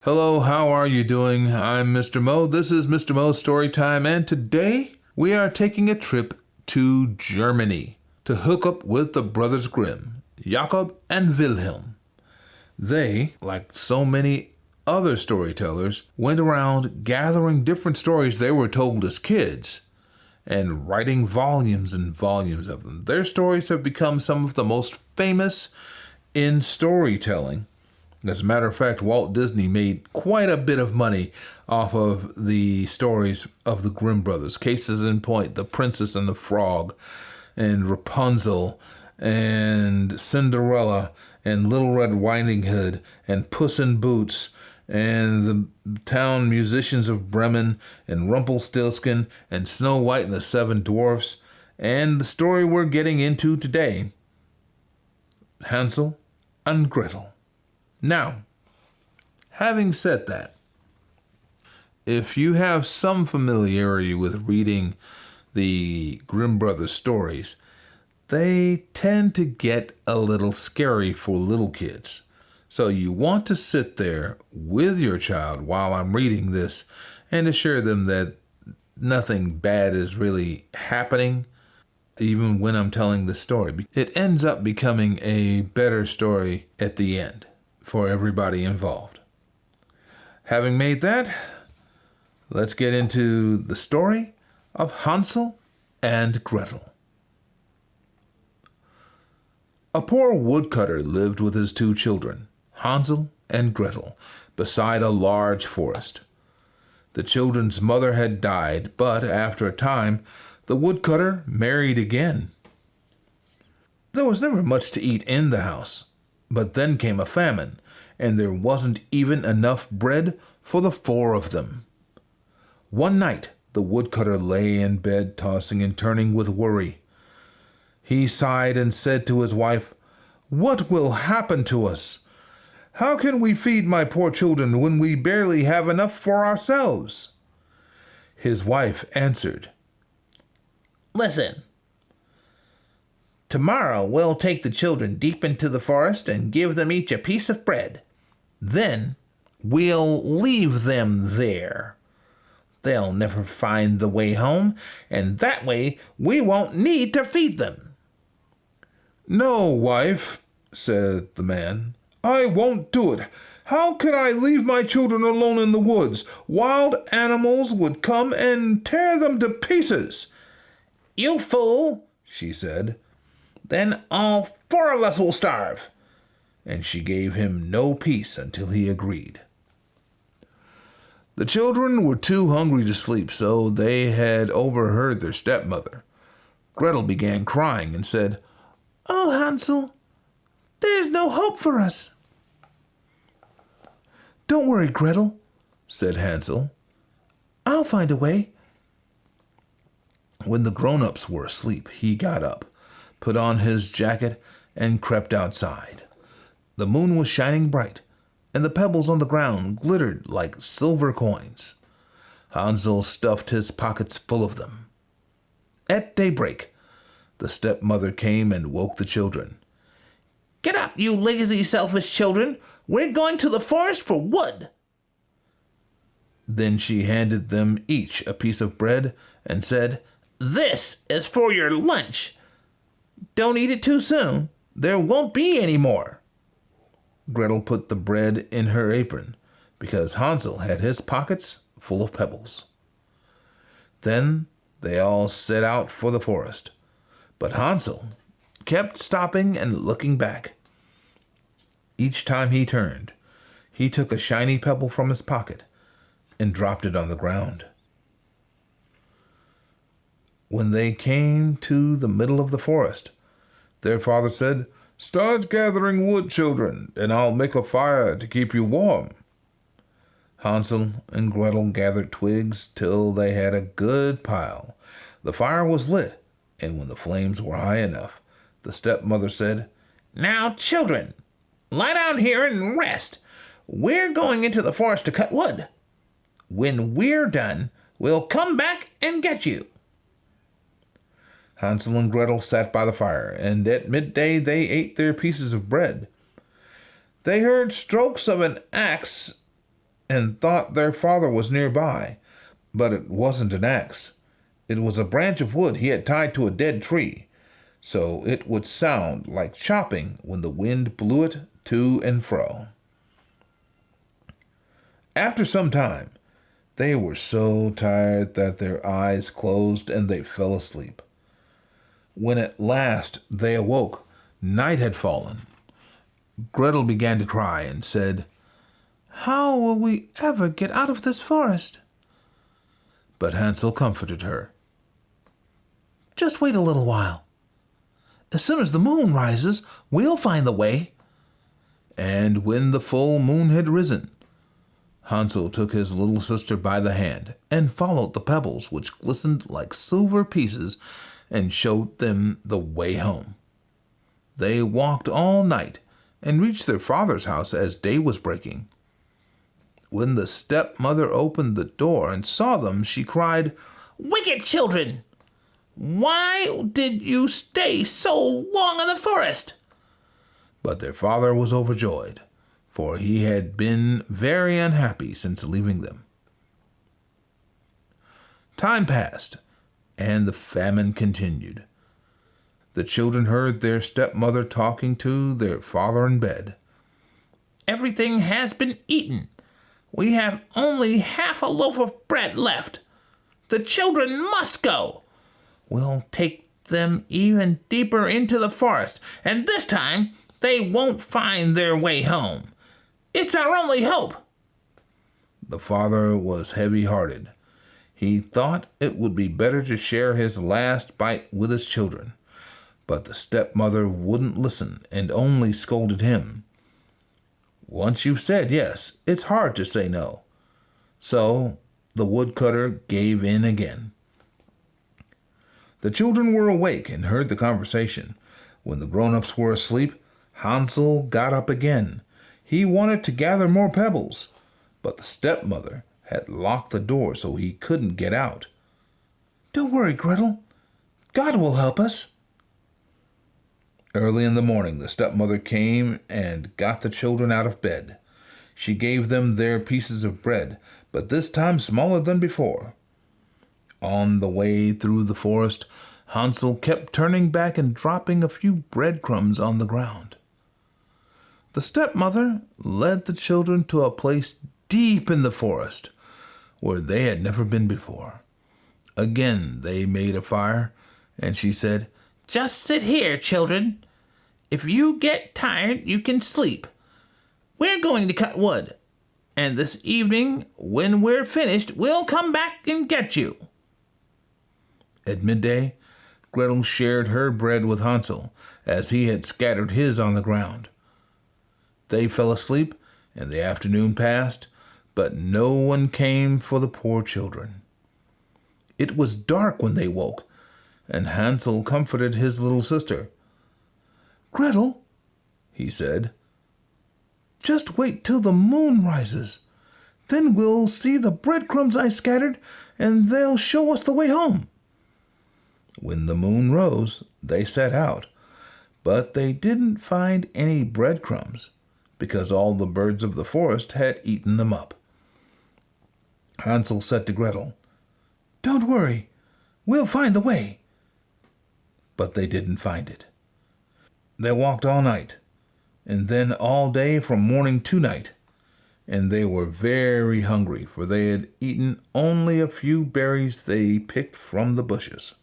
Hello, how are you doing? I'm Mr. Mo. This is Mr. Mo's Storytime, and today we are taking a trip to Germany to hook up with the brothers Grimm, Jakob and Wilhelm. They, like so many other storytellers, went around gathering different stories they were told as kids and writing volumes and volumes of them. Their stories have become some of the most famous in storytelling. As a matter of fact, Walt Disney made quite a bit of money off of the stories of the Grimm brothers. Cases in point, The Princess and the Frog, and Rapunzel, and Cinderella, and Little Red Riding Hood, and Puss in Boots, and the town musicians of Bremen, and Rumpelstiltskin, and Snow White and the Seven Dwarfs, and the story we're getting into today, Hansel and Gretel. Now, having said that, if you have some familiarity with reading the Grimm brothers stories, they tend to get a little scary for little kids. So you want to sit there with your child while I'm reading this and assure them that nothing bad is really happening, even when I'm telling the story. It ends up becoming a better story at the end for everybody involved. Having made that, let's get into the story of Hansel and Gretel. A poor woodcutter lived with his two children, Hansel and Gretel, beside a large forest. The children's mother had died, but after a time, the woodcutter married again. There was never much to eat in the house. But then came a famine, and there wasn't even enough bread for the four of them. One night, the woodcutter lay in bed, tossing and turning with worry. He sighed and said to his wife, "What will happen to us? How can we feed my poor children when we barely have enough for ourselves?" His wife answered, "Listen. Tomorrow we'll take the children deep into the forest and give them each a piece of bread. Then we'll leave them there. They'll never find the way home, and that way we won't need to feed them." "No, wife," said the man, "I won't do it. How could I leave my children alone in the woods? Wild animals would come and tear them to pieces." "You fool," she said. "Then all four of us will starve." And she gave him no peace until he agreed. The children were too hungry to sleep, so they had overheard their stepmother. Gretel began crying and said, "Oh, Hansel, there's no hope for us." "Don't worry, Gretel," said Hansel. "I'll find a way." When the grown-ups were asleep, he got up, put on his jacket, and crept outside. The moon was shining bright, and the pebbles on the ground glittered like silver coins. Hansel stuffed his pockets full of them. At daybreak, the stepmother came and woke the children. "Get up, you lazy, selfish children. We're going to the forest for wood." Then she handed them each a piece of bread and said, "This is for your lunch. Don't eat it too soon. There won't be any more." Gretel put the bread in her apron, because Hansel had his pockets full of pebbles. Then they all set out for the forest, but Hansel kept stopping and looking back. Each time he turned, he took a shiny pebble from his pocket and dropped it on the ground. When they came to the middle of the forest, their father said, "Start gathering wood, children, and I'll make a fire to keep you warm." Hansel and Gretel gathered twigs till they had a good pile. The fire was lit, and when the flames were high enough, the stepmother said, "Now, children, lie down here and rest. We're going into the forest to cut wood. When we're done, we'll come back and get you." Hansel and Gretel sat by the fire, and at midday they ate their pieces of bread. They heard strokes of an axe and thought their father was nearby, but it wasn't an axe. It was a branch of wood he had tied to a dead tree, so it would sound like chopping when the wind blew it to and fro. After some time, they were so tired that their eyes closed and they fell asleep. When at last they awoke, night had fallen. Gretel began to cry and said, "How will we ever get out of this forest?" But Hansel comforted her. "Just wait a little while. As soon as the moon rises, we'll find the way." And when the full moon had risen, Hansel took his little sister by the hand and followed the pebbles which glistened like silver pieces and showed them the way home. They walked all night and reached their father's house as day was breaking. When the stepmother opened the door and saw them, she cried, "Wicked children! Why did you stay so long in the forest?" But their father was overjoyed, for he had been very unhappy since leaving them. Time passed, and the famine continued. The children heard their stepmother talking to their father in bed. "Everything has been eaten. We have only half a loaf of bread left. The children must go. We'll take them even deeper into the forest, and this time they won't find their way home. It's our only hope." The father was heavy-hearted. He thought it would be better to share his last bite with his children, but the stepmother wouldn't listen and only scolded him. Once you've said yes, it's hard to say no. So the woodcutter gave in again. The children were awake and heard the conversation. When the grown-ups were asleep, Hansel got up again. He wanted to gather more pebbles, but the stepmother had locked the door so he couldn't get out. "Don't worry, Gretel. God will help us." Early in the morning, the stepmother came and got the children out of bed. She gave them their pieces of bread, but this time smaller than before. On the way through the forest, Hansel kept turning back and dropping a few breadcrumbs on the ground. The stepmother led the children to a place deep in the forest, where they had never been before. Again they made a fire, and she said, "Just sit here, children. If you get tired, you can sleep. We're going to cut wood, and this evening, when we're finished, we'll come back and get you." At midday, Gretel shared her bread with Hansel, as he had scattered his on the ground. They fell asleep, and the afternoon passed, but no one came for the poor children. It was dark when they woke, and Hansel comforted his little sister. "Gretel," he said, "just wait till the moon rises. Then we'll see the breadcrumbs I scattered, and they'll show us the way home." When the moon rose, they set out, but they didn't find any breadcrumbs, because all the birds of the forest had eaten them up. Hansel said to Gretel, "Don't worry, we'll find the way." But they didn't find it. They walked all night, and then all day from morning to night, and they were very hungry, for they had eaten only a few berries they picked from the bushes.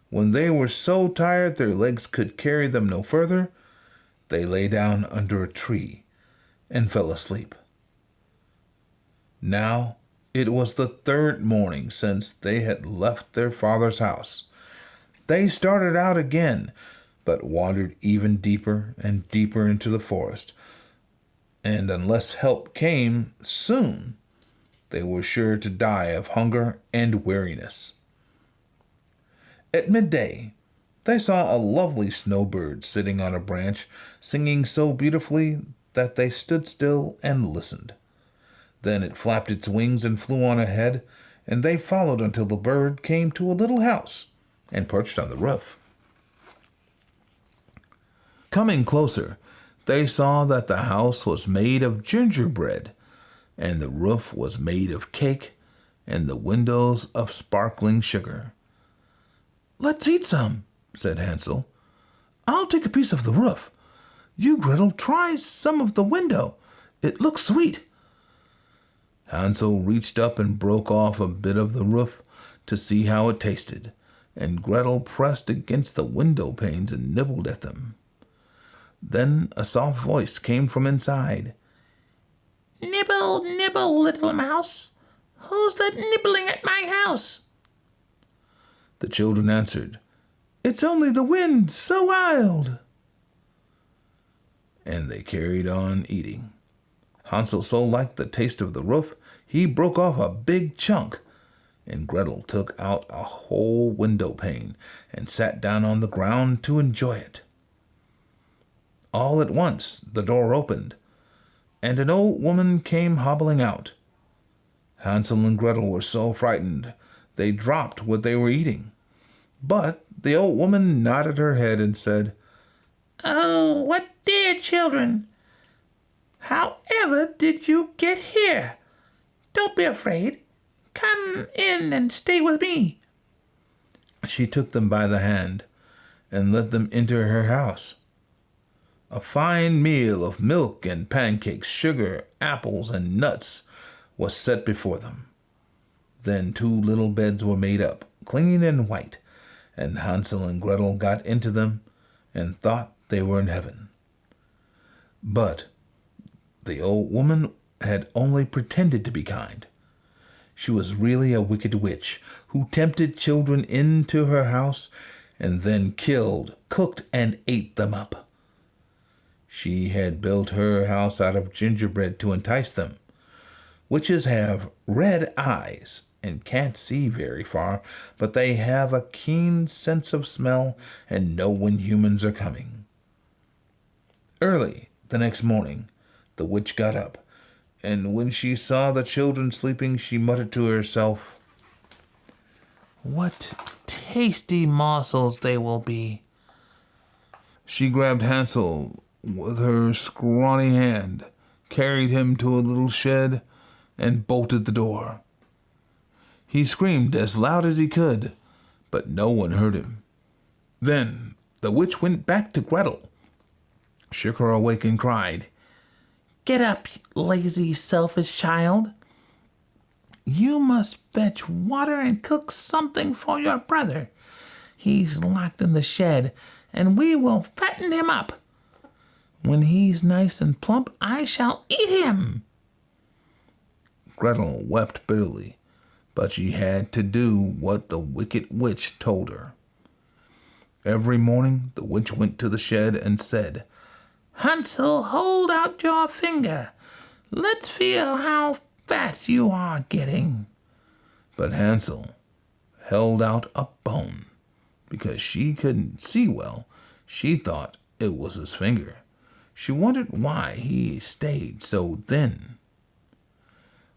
When they were so tired their legs could carry them no further, they lay down under a tree and fell asleep. Now it was the third morning since they had left their father's house. They started out again, but wandered even deeper and deeper into the forest, and unless help came soon, they were sure to die of hunger and weariness. At midday, they saw a lovely snowbird sitting on a branch, singing so beautifully that they stood still and listened. Then it flapped its wings and flew on ahead, and they followed until the bird came to a little house and perched on the roof. Coming closer, they saw that the house was made of gingerbread, and the roof was made of cake, and the windows of sparkling sugar. "Let's eat some," said Hansel. "I'll take a piece of the roof. You, Gretel, try some of the window. It looks sweet." Hansel reached up and broke off a bit of the roof to see how it tasted, and Gretel pressed against the window panes and nibbled at them. Then a soft voice came from inside. "Nibble, nibble, little mouse. Who's that nibbling at my house?" The children answered, "It's only the wind, so wild." and they carried on eating. Hansel so liked the taste of the roof, he broke off a big chunk, and Gretel took out a whole window pane and sat down on the ground to enjoy it. All at once the door opened, and an old woman came hobbling out. Hansel and Gretel were so frightened they dropped what they were eating. But the old woman nodded her head and said, "Oh, what dear children! However did you get here? Don't be afraid. Come in and stay with me." She took them by the hand and led them into her house. A fine meal of milk and pancakes, sugar, apples, and nuts was set before them. Then 2 little beds were made up, clean and white, and Hansel and Gretel got into them and thought they were in heaven. But the old woman had only pretended to be kind. She was really a wicked witch who tempted children into her house and then killed, cooked, and ate them up. She had built her house out of gingerbread to entice them. Witches have red eyes and can't see very far, but they have a keen sense of smell and know when humans are coming. Early the next morning, the witch got up, and when she saw the children sleeping, she muttered to herself, "What tasty morsels they will be." She grabbed Hansel with her scrawny hand, carried him to a little shed, and bolted the door. He screamed as loud as he could, but no one heard him. Then the witch went back to Gretel, shook her awake, and cried, "Get up, lazy, selfish child. You must fetch water and cook something for your brother. He's locked in the shed, and we will fatten him up. When he's nice and plump, I shall eat him." Gretel wept bitterly, but she had to do what the wicked witch told her. Every morning the witch went to the shed and said, "Hansel, hold out your finger. Let's feel how fat you are getting." But Hansel held out a bone. Because she couldn't see well, she thought it was his finger. She wondered why he stayed so thin.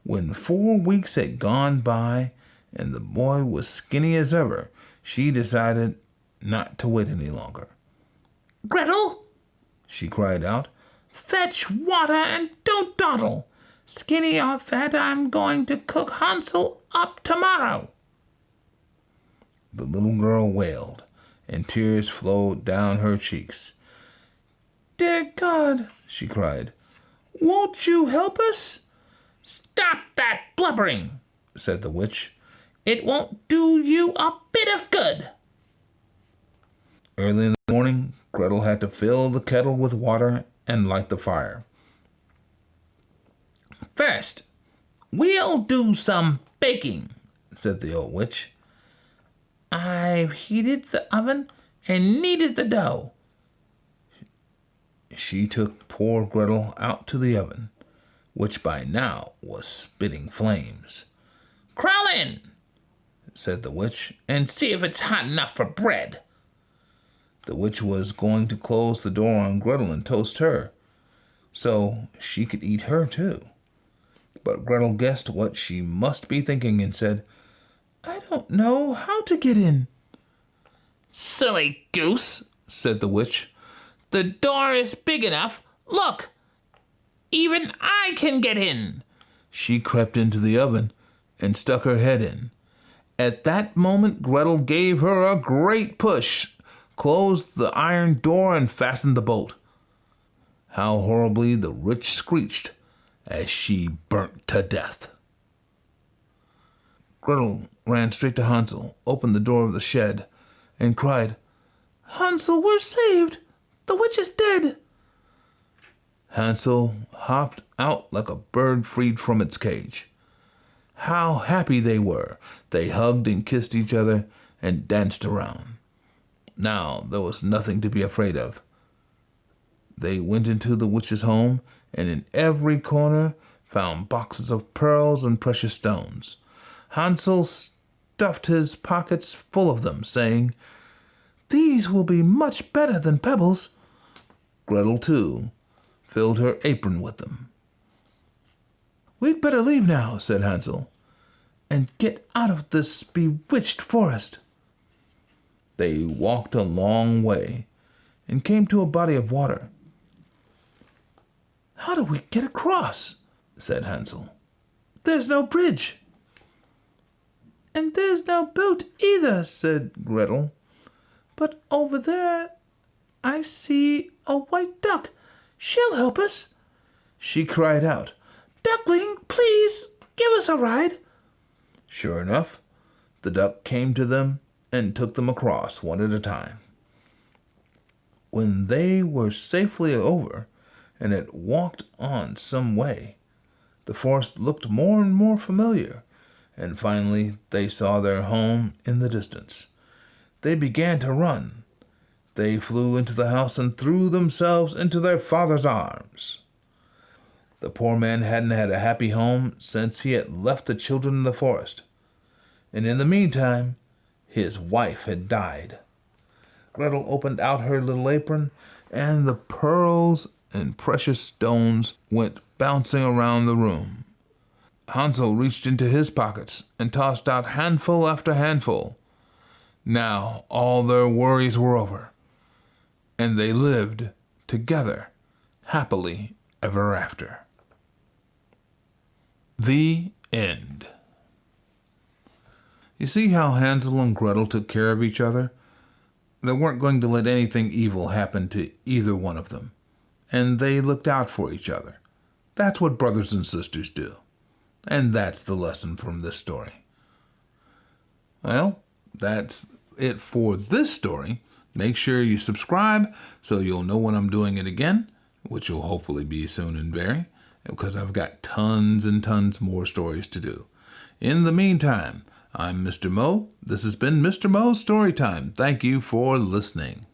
When 4 weeks had gone by and the boy was skinny as ever, she decided not to wait any longer. "Gretel," she cried out, "fetch water and don't dawdle. Skinny or fat, I'm going to cook Hansel up tomorrow." The little girl wailed, and tears flowed down her cheeks. "Dear God," she cried, "won't you help us?" "Stop that blubbering," said the witch. "It won't do you a bit of good." Early in the morning, Gretel had to fill the kettle with water and light the fire. "First, we'll do some baking," said the old witch. "I've heated the oven and kneaded the dough." She took poor Gretel out to the oven, which by now was spitting flames. "Crawl in," said the witch. "and see if it's hot enough for bread." The witch was going to close the door on Gretel and toast her, so she could eat her too. But Gretel guessed what she must be thinking and said, "I don't know how to get in." "Silly goose," said the witch. "The door is big enough. Look, even I can get in." She crept into the oven and stuck her head in. At that moment, Gretel gave her a great push, closed the iron door, and fastened the bolt. How horribly the witch screeched as she burnt to death. Gretel ran straight to Hansel, opened the door of the shed, and cried, "Hansel, we're saved! The witch is dead!" Hansel hopped out like a bird freed from its cage. How happy they were! They hugged and kissed each other and danced around. Now there was nothing to be afraid of. They went into the witch's home, and in every corner found boxes of pearls and precious stones. Hansel stuffed his pockets full of them, saying, "These will be much better than pebbles." Gretel, too, filled her apron with them. "We'd better leave now," said Hansel, "and get out of this bewitched forest." They walked a long way and came to a body of water. "How do we get across?" said Hansel. "There's no bridge." "And there's no boat either," said Gretel. "But over there I see a white duck. She'll help us." She cried out, "Duckling, please give us a ride." Sure enough, the duck came to them and took them across one at a time. When they were safely over and had walked on some way, the forest looked more and more familiar, and finally they saw their home in the distance. They began to run. They flew into the house and threw themselves into their father's arms. The poor man hadn't had a happy home since he had left the children in the forest, and in the meantime his wife had died. Gretel opened out her little apron, and the pearls and precious stones went bouncing around the room. Hansel reached into his pockets and tossed out handful after handful. Now all their worries were over, and they lived together happily ever after. The end. You see how Hansel and Gretel took care of each other? They weren't going to let anything evil happen to either one of them, and they looked out for each other. That's what brothers and sisters do, and that's the lesson from this story. Well, that's it for this story. Make sure you subscribe so you'll know when I'm doing it again, which will hopefully be soon and very, because I've got tons and tons more stories to do. In the meantime, I'm Mr. Mo. This has been Mr. Mo's Storytime. Thank you for listening.